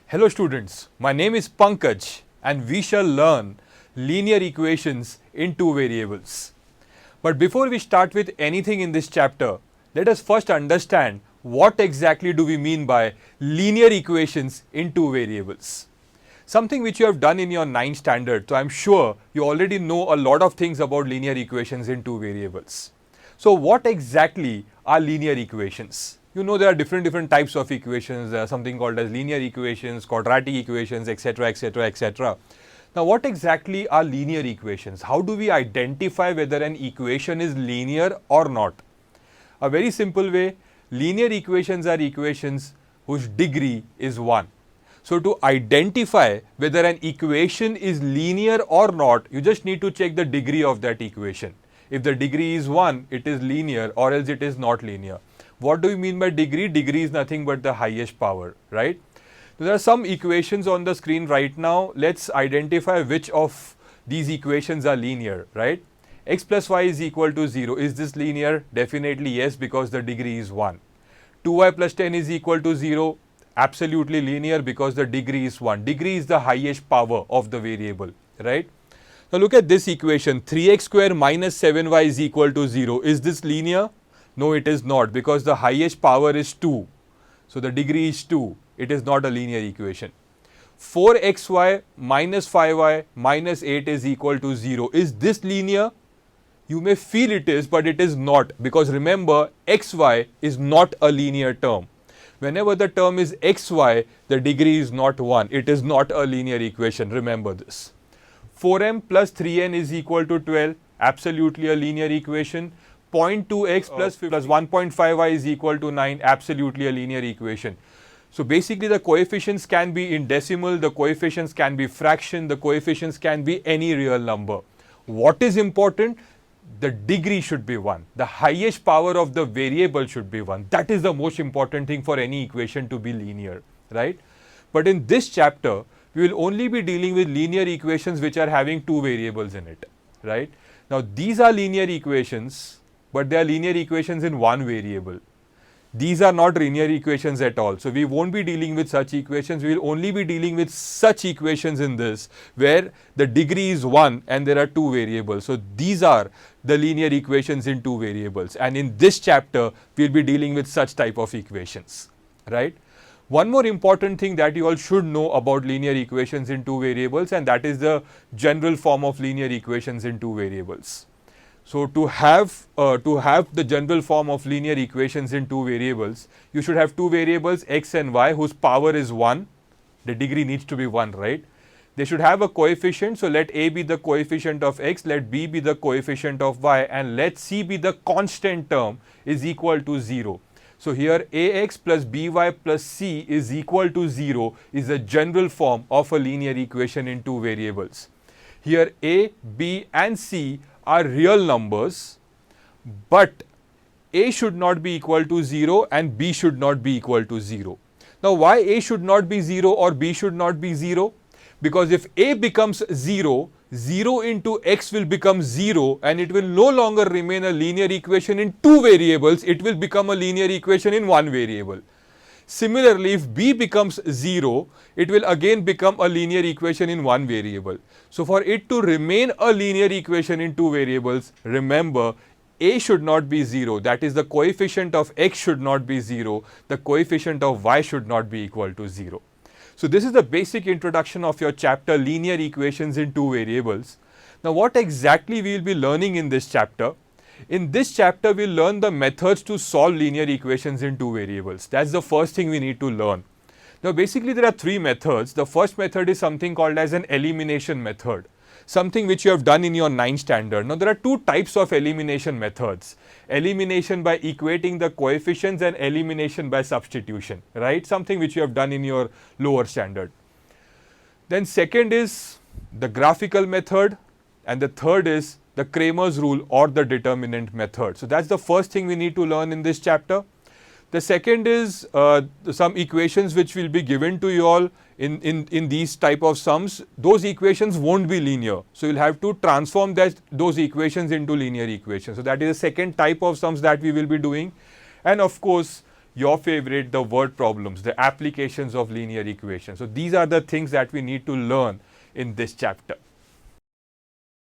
Hello students, my name is Pankaj and we shall learn linear equations in two variables. But before we start with anything in this chapter, let us first understand what exactly do we mean by linear equations in two variables. Something which you have done in your 9th standard, so I am sure you already know a lot of things about linear equations in two variables. So what exactly are linear equations? You know there are different types of equations. There are something called as linear equations, quadratic equations, etc., etc., etc. Now what exactly are linear equations? How do we identify whether an equation is linear or not? A very simple way, linear equations are equations whose degree is 1. So to identify whether an equation is linear or not, you just need to check the degree of that equation. If the degree is 1, it is linear, or else it is not linear. What do we mean by degree? Degree is nothing but the highest power, right? So there are some equations on the screen right now. Let's identify which of these equations are linear, right? X plus y is equal to 0. Is this linear? Definitely yes, because the degree is 1. 2y plus 10 is equal to 0. Absolutely linear because the degree is 1. Degree is the highest power of the variable, right? Now look at this equation, 3x square minus 7y is equal to 0. Is this linear? No, it is not, because the highest power is 2. So the degree is 2. It is not a linear equation. 4xy minus 5y minus 8 is equal to 0. Is this linear? You may feel it is, but it is not, because remember, xy is not a linear term. Whenever the term is xy, the degree is not 1. It is not a linear equation. Remember this. 4m plus 3n is equal to 12. Absolutely a linear equation. 0.2x plus 1.5y is equal to 9. Absolutely a linear equation. So basically the coefficients can be in decimal, the coefficients can be fraction, the coefficients can be any real number. What is important? The degree should be 1. The highest power of the variable should be 1. That is the most important thing for any equation to be linear, right? But in this chapter, we will only be dealing with linear equations which are having two variables in it, right? Now these are linear equations, but they are linear equations in one variable. These are not linear equations at all. So we won't be dealing with such equations. We will only be dealing with such equations in this, where the degree is 1 and there are two variables. So these are the linear equations in two variables. And in this chapter, we will be dealing with such type of equations, right? One more important thing that you all should know about linear equations in two variables, and that is the general form of linear equations in two variables. So to have the general form of linear equations in two variables, you should have two variables x and y whose power is 1. The degree needs to be 1, right? They should have a coefficient. So let a be the coefficient of x, let b be the coefficient of y, and let c be the constant term is equal to 0. So here ax plus by plus c is equal to 0 is a general form of a linear equation in two variables. Here a, b and c are real numbers, but a should not be equal to 0 and b should not be equal to 0. Now why a should not be 0 or b should not be 0? Because if a becomes 0, 0 into x will become 0 and it will no longer remain a linear equation in two variables, it will become a linear equation in one variable. Similarly, if b becomes 0, it will again become a linear equation in one variable. So for it to remain a linear equation in two variables, remember a should not be 0, that is the coefficient of x should not be 0, the coefficient of y should not be equal to 0. So this is the basic introduction of your chapter linear equations in two variables. Now what exactly we will be learning in this chapter? In this chapter, we will learn the methods to solve linear equations in two variables. That's the first thing we need to learn. Now basically there are three methods. The first method is something called as an elimination method, something which you have done in your 9th standard. Now there are two types of elimination methods. Elimination by equating the coefficients and elimination by substitution, right? Something which you have done in your lower standard. Then second is the graphical method, and the third is the Cramer's rule or the determinant method. So that's the first thing we need to learn in this chapter. The second is some equations which will be given to you all in these type of sums. Those equations won't be linear. So you'll have to transform those equations into linear equations. So that is the second type of sums that we will be doing. And of course, your favorite, the word problems, the applications of linear equations. So these are the things that we need to learn in this chapter.